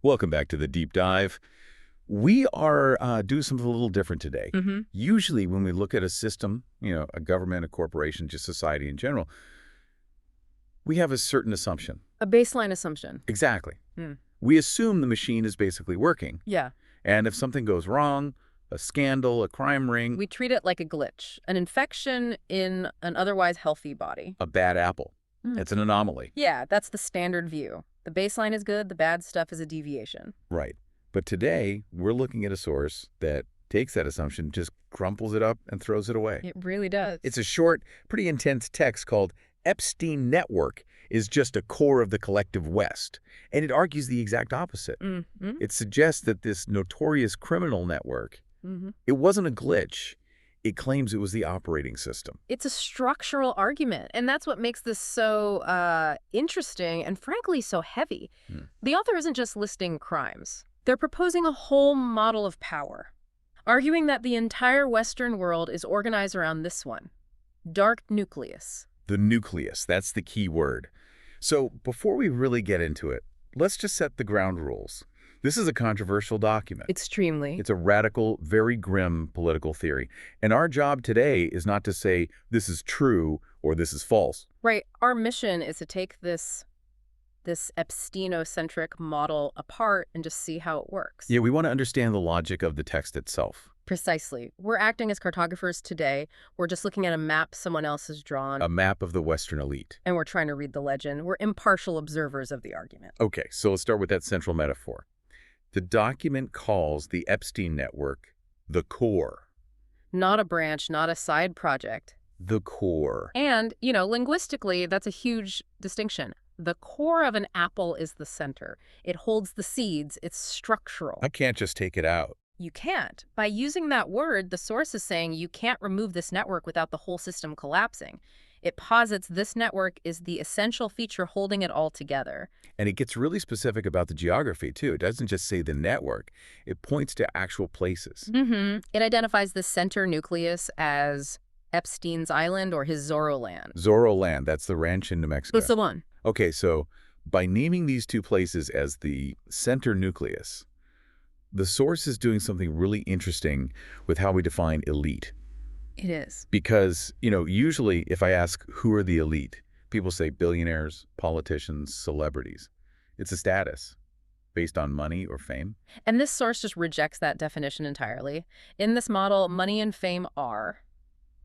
Welcome back to the Deep Dive. We are doing something a little different today. Usually when we look at a system, a government, a corporation, just society in general, we have a certain assumption. A baseline assumption. Exactly. Hmm. We assume the machine is basically working. Yeah. And if something goes wrong, a scandal, a crime ring, We treat it like a glitch, an infection in an otherwise healthy body. a bad apple, it's an anomaly. Yeah, that's the standard view. The baseline is good, the bad stuff is a deviation. Right. But today, we're looking at a source that takes that assumption, just crumples it up and throws it away. It really does. It's a short, pretty intense text called Epstein-Network is just a core of the collective West. And it argues the exact opposite. It suggests that this notorious criminal network, it wasn't a glitch. It claims it was the operating system. It's a structural argument, and that's what makes this so interesting and frankly so heavy. The author isn't just listing crimes. They're proposing a whole model of power, arguing that the entire Western world is organized around this one, dark nucleus. The nucleus, that's the key word. So before we really get into it, let's just set the ground rules. This is a controversial document. Extremely. It's a radical, very grim political theory. And our job today is not to say this is true or this is false. Right. Our mission is to take this epsteinocentric model apart and just see how it works. Yeah, we want to understand the logic of the text itself. Precisely. We're acting as cartographers today. We're just looking at a map someone else has drawn. A map of the Western elite. And we're trying to read the legend. We're impartial observers of the argument. Okay, so let's start with that central metaphor. The document calls the Epstein network the core. Not a branch, not a side project. The core. And, linguistically, that's a huge distinction. The core of an apple is the center. It holds the seeds. It's structural. I can't just take it out. You can't. By using that word, the source is saying you can't remove this network without the whole system collapsing. It posits this network is the essential feature holding it all together. And it gets really specific about the geography, too. It doesn't just say the network. It points to actual places. It identifies the center nucleus as Epstein's Island or his Zorro Land. Zorro Land, that's the ranch in New Mexico. That's the one. Okay, so by naming these two places as the center nucleus, the source is doing something really interesting with how we define elite. It is. Because, usually if I ask who are the elite, people say billionaires, politicians, celebrities. It's a status based on money or fame. And this source just rejects that definition entirely. In this model, money and fame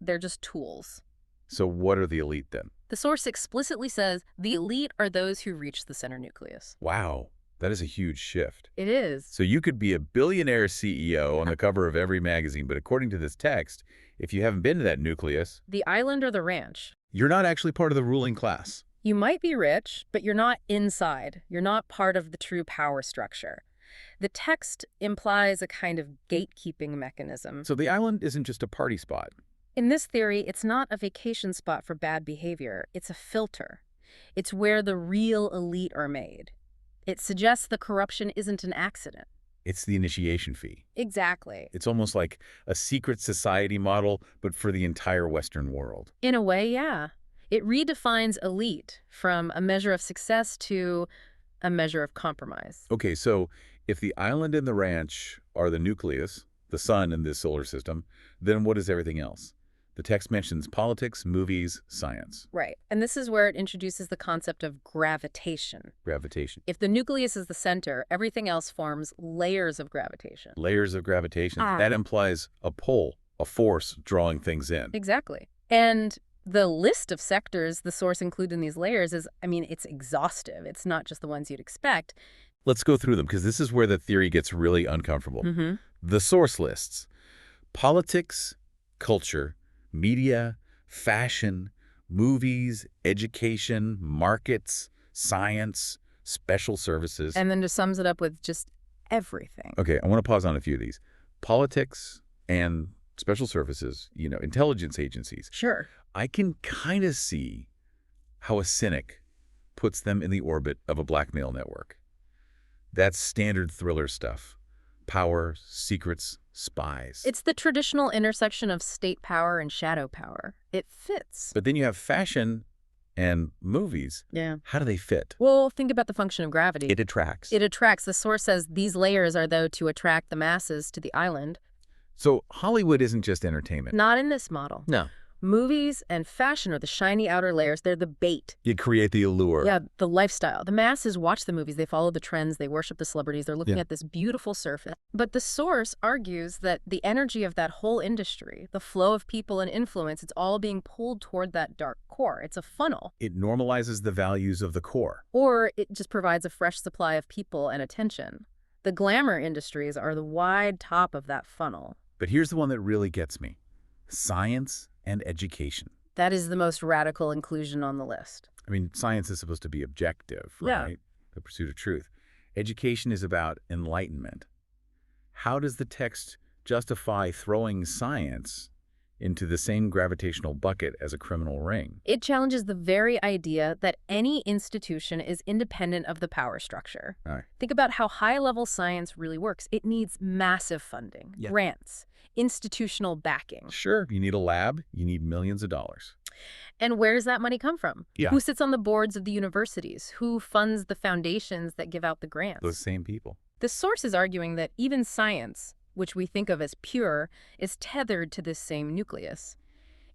they're just tools. So what are the elite then? The source explicitly says the elite are those who reach the center nucleus. Wow, that is a huge shift. It is. So you could be a billionaire CEO on the cover of every magazine, but according to this text, if you haven't been to that nucleus, the island or the ranch, you're not actually part of the ruling class. You might be rich, but you're not inside. You're not part of the true power structure. The text implies a kind of gatekeeping mechanism. So the island isn't just a party spot. In this theory, it's not a vacation spot for bad behavior. It's a filter. It's where the real elite are made. It suggests the corruption isn't an accident. It's the initiation fee. Exactly. It's almost like a secret society model, but for the entire Western world. In a way, yeah. It redefines elite from a measure of success to a measure of compromise. Okay, so if the island and the ranch are the nucleus, the sun in this solar system, then what is everything else? The text mentions politics, movies, science. Right. And this is where it introduces the concept of gravitation. Gravitation. If the nucleus is the center, everything else forms layers of gravitation. Layers of gravitation. That implies a pull, a force drawing things in. Exactly. And the list of sectors the source included in these layers is, it's exhaustive. It's not just the ones you'd expect. Let's go through them, because this is where the theory gets really uncomfortable. The source lists politics, culture, media, fashion, movies, education, markets, science, special services. And then just sums it up with just everything. Okay, I want to pause on a few of these. Politics and special services, intelligence agencies. Sure. I can kind of see how a cynic puts them in the orbit of a blackmail network. That's standard thriller stuff. Power, secrets, spies. It's the traditional intersection of state power and shadow power. It fits. But then you have fashion And movies, Yeah. how do they fit? Well, think about the function of gravity. It attracts. It attracts. The source says these layers are, though, to attract the masses to the island. So Hollywood isn't just entertainment. Not in this model. No. Movies and fashion are the shiny outer layers. They're the bait. You create the allure. Yeah, the lifestyle. The masses watch the movies. They follow the trends. They worship the celebrities. They're looking at this beautiful surface. But the source argues that the energy of that whole industry, the flow of people and influence, it's all being pulled toward that dark core. It's a funnel. It normalizes the values of the core. Or it just provides a fresh supply of people and attention. The glamour industries are the wide top of that funnel. But here's the one that really gets me. Science and education. That is the most radical inclusion on the list. I mean, science is supposed to be objective, Yeah. right? The pursuit of truth. Education is about enlightenment. How does the text justify throwing science into the same gravitational bucket as a criminal ring? It challenges the very idea that any institution is independent of the power structure. All right. Think about how high-level science really works. It needs massive funding, grants, institutional backing. Sure, you need a lab, you need millions of dollars. And where does that money come from? Yeah. Who sits on the boards of the universities? Who funds the foundations that give out the grants? Those same people. The source is arguing that even science, which we think of as pure, is tethered to this same nucleus.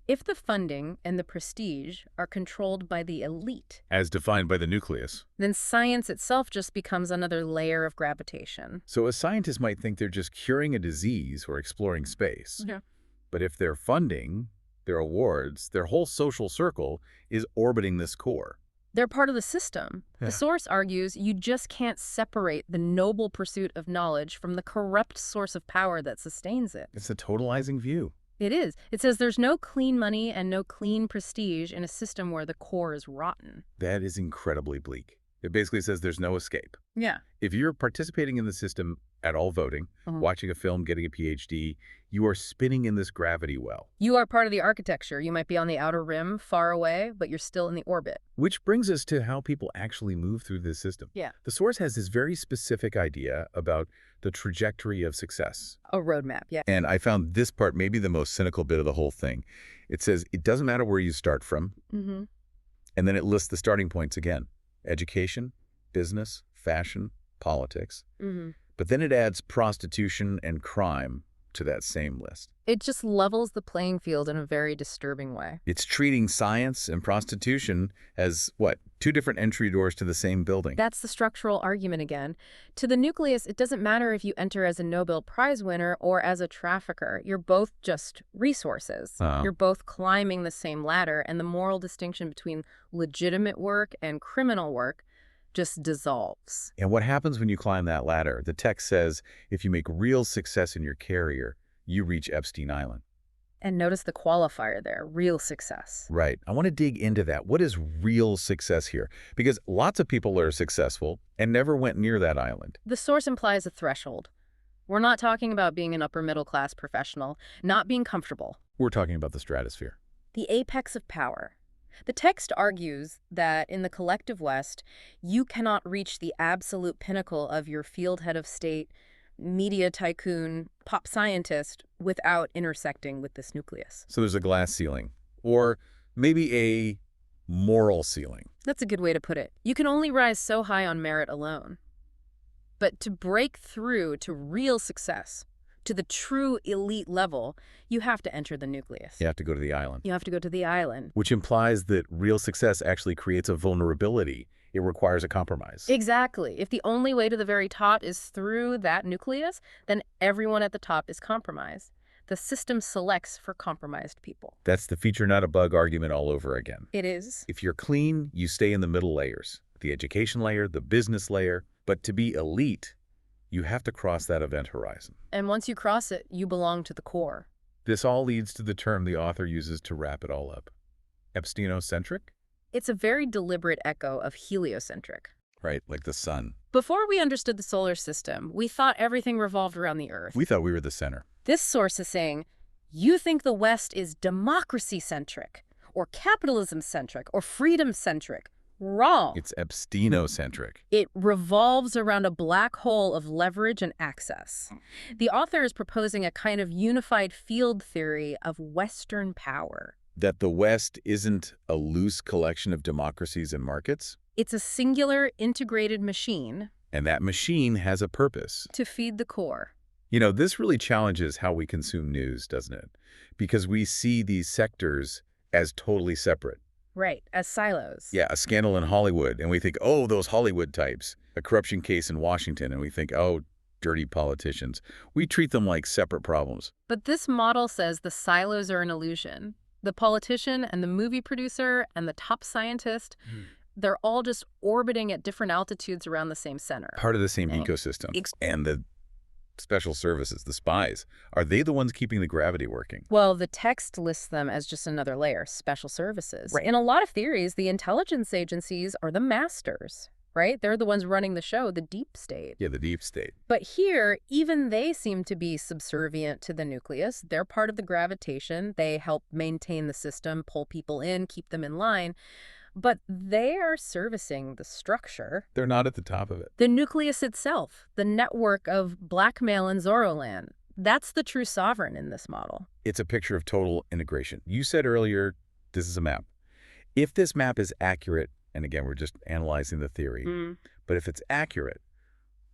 If the funding and the prestige are controlled by the elite, As defined by the nucleus. then science itself just becomes another layer of gravitation. So a scientist might think they're just curing a disease or exploring space. Yeah. But if their funding, their awards, their whole social circle is orbiting this core. They're part of the system. Yeah. The source argues you just can't separate the noble pursuit of knowledge from the corrupt source of power that sustains it. It's a totalizing view. It is. It says there's no clean money and no clean prestige in a system where the core is rotten. That is incredibly bleak. It basically says there's no escape. Yeah. If you're participating in the system at all, voting, watching a film, getting a PhD, you are spinning in this gravity well. You are part of the architecture. You might be on the outer rim, far away, but you're still in the orbit. Which brings us to how people actually move through this system. Yeah. The source has this very specific idea about the trajectory of success. A roadmap, yeah. And I found this part maybe the most cynical bit of the whole thing. It says it doesn't matter where you start from. Mm-hmm. And then it lists the starting points again. Education, business, fashion, politics. Mm-hmm. But then it adds prostitution and crime to that same list. It just levels the playing field in a very disturbing way. It's treating science and prostitution as, what, two different entry doors to the same building. That's the structural argument again. To the nucleus, it doesn't matter if you enter as a Nobel Prize winner or as a trafficker. You're both just resources. You're both climbing the same ladder, and the moral distinction between legitimate work and criminal work just dissolves. And what happens when you climb that ladder? The text says if you make real success in your career, you reach Epstein Island. And notice the qualifier there, real success. Right. I want to dig into that. What is real success here? Because lots of people are successful and never went near that island. The source implies a threshold. We're not talking about being an upper middle class professional, not being comfortable. We're talking about the stratosphere. The apex of power. The text argues that in the collective West, you cannot reach the absolute pinnacle of your field head of state, media tycoon, pop scientist without intersecting with this nucleus. So there's a glass ceiling, or maybe a moral ceiling. That's a good way to put it. You can only rise so high on merit alone. But to break through to real success, to the true elite level, you have to enter the nucleus. You have to go to the island. You have to go to the island. Which implies that real success actually creates a vulnerability. It requires a compromise. Exactly. If the only way to the very top is through that nucleus, then everyone at the top is compromised. The system selects for compromised people. That's the feature not a bug argument all over again. It is. If you're clean, you stay in the middle layers. The education layer, the business layer. But to be elite, you have to cross that event horizon. And once you cross it, you belong to the core. This all leads to the term the author uses to wrap it all up. Epsteinocentric? It's a very deliberate echo of heliocentric. Right, like the sun. Before we understood the solar system, we thought everything revolved around the Earth. We thought we were the center. This source is saying, you think the West is democracy-centric, or capitalism-centric, or freedom-centric. Wrong. It's epsteinocentric. It revolves around a black hole of leverage and access. The author is proposing a kind of unified field theory of Western power. That the West isn't a loose collection of democracies and markets? It's a singular, integrated machine And that machine has a purpose. to feed the core. You know, this really challenges how we consume news, doesn't it? Because we see these sectors as totally separate. Right, as silos. Yeah, a scandal in Hollywood, and we think, oh, those Hollywood types. A corruption case in Washington, and we think, oh, dirty politicians. We treat them like separate problems. But this model says the silos are an illusion. The politician and the movie producer and the top scientist, they're all just orbiting at different altitudes around the same center. Part of the same ecosystem. And the special services, the spies, are they the ones keeping the gravity working? Well, the text lists them as just another layer, special services. Right. In a lot of theories, the intelligence agencies are the masters, right? They're the ones running the show, the deep state. Yeah, the deep state. But here, even they seem to be subservient to the nucleus. They're part of the gravitation. They help maintain the system, pull people in, keep them in line. But they are servicing the structure. They're not at the top of it. The nucleus itself, the network of blackmail and Zoroland. That's the true sovereign in this model. It's a picture of total integration. You said earlier, this is a map. If this map is accurate, and again, we're just analyzing the theory, but if it's accurate,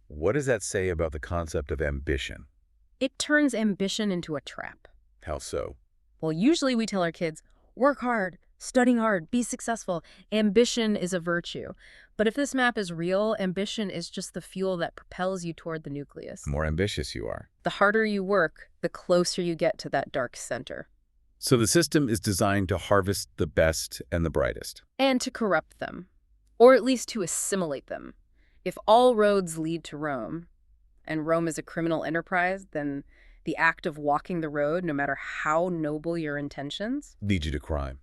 what does that say about the concept of ambition? It turns ambition into a trap. How so? Well, usually we tell our kids, work hard, study hard, be successful. Ambition is a virtue. But if this map is real, ambition is just the fuel that propels you toward the nucleus. The more ambitious you are. The harder you work, the closer you get to that dark center. So the system is designed to harvest the best and the brightest. And to corrupt them, or at least to assimilate them. If all roads lead to Rome, and Rome is a criminal enterprise, then the act of walking the road, no matter how noble your intentions, leads you to crime.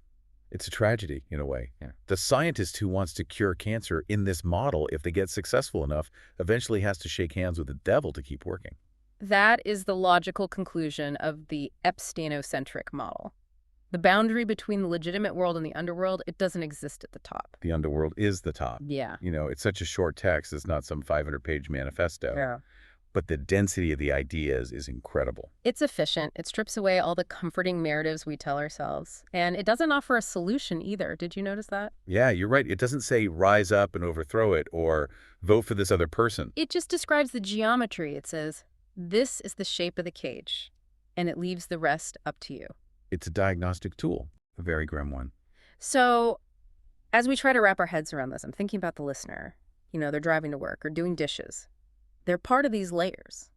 It's a tragedy, in a way. Yeah. The scientist who wants to cure cancer in this model, if they get successful enough, eventually has to shake hands with the devil to keep working. That is the logical conclusion of the Epstein-Centric model. The boundary between the legitimate world and the underworld, it doesn't exist at the top. The underworld is the top. Yeah. You know, it's such a short text. It's not some 500-page manifesto. Yeah. But the density of the ideas is incredible. It's efficient. It strips away all the comforting narratives we tell ourselves. And it doesn't offer a solution either. Did you notice that? Yeah, you're right. It doesn't say rise up and overthrow it or vote for this other person. It just describes the geometry. It says, this is the shape of the cage, and it leaves the rest up to you. It's a diagnostic tool, a very grim one. So as we try to wrap our heads around this, I'm thinking about the listener. You know, they're driving to work or doing dishes. They're part of these layers.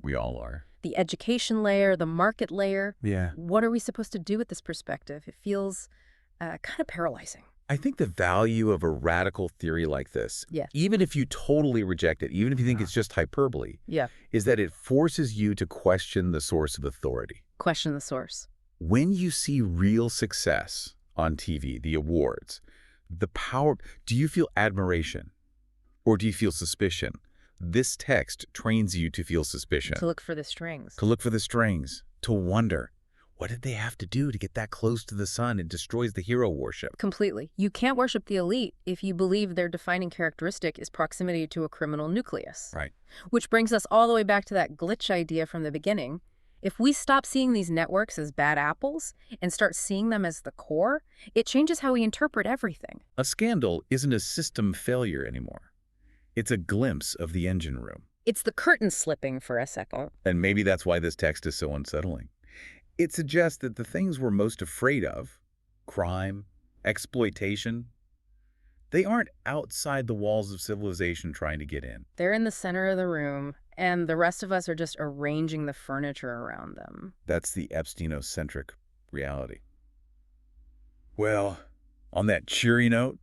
We all are. The education layer, the market layer. Yeah. What are we supposed to do with this perspective? It feels kind of paralyzing. I think the value of a radical theory like this, even if you totally reject it, even if you think it's just hyperbole, is that it forces you to question the source of authority. Question the source. When you see real success on TV, the awards, the power, do you feel admiration or do you feel suspicion? This text trains you to feel suspicion. To look for the strings. To look for the strings. To wonder, what did they have to do to get that close to the sun? It destroys the hero worship. Completely. You can't worship the elite if you believe their defining characteristic is proximity to a criminal nucleus. Right. Which brings us all the way back to that glitch idea from the beginning. If we stop seeing these networks as bad apples and start seeing them as the core, it changes how we interpret everything. A scandal isn't a system failure anymore. It's a glimpse of the engine room. It's the curtain slipping for a second. And maybe that's why this text is so unsettling. It suggests that the things we're most afraid of, crime, exploitation, they aren't outside the walls of civilization trying to get in. They're in the center of the room, and the rest of us are just arranging the furniture around them. That's the epsteinocentric reality. Well, on that cheery note,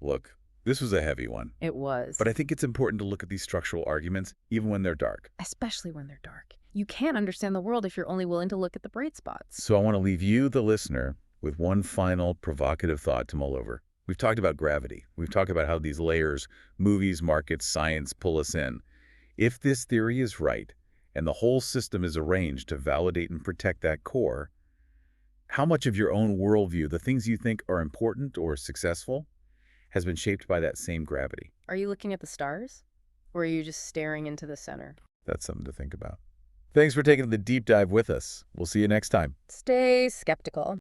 look, this was a heavy one. It was. But I think it's important to look at these structural arguments, even when they're dark. Especially when they're dark. You can't understand the world if you're only willing to look at the bright spots. So I want to leave you, the listener, with one final provocative thought to mull over. We've talked about gravity. We've talked about how these layers, movies, markets, science, pull us in. If this theory is right, and the whole system is arranged to validate and protect that core, how much of your own worldview, the things you think are important or successful, has been shaped by that same gravity? Are you looking at the stars? Or are you just staring into the center? That's something to think about. Thanks for taking the deep dive with us. We'll see you next time. Stay skeptical.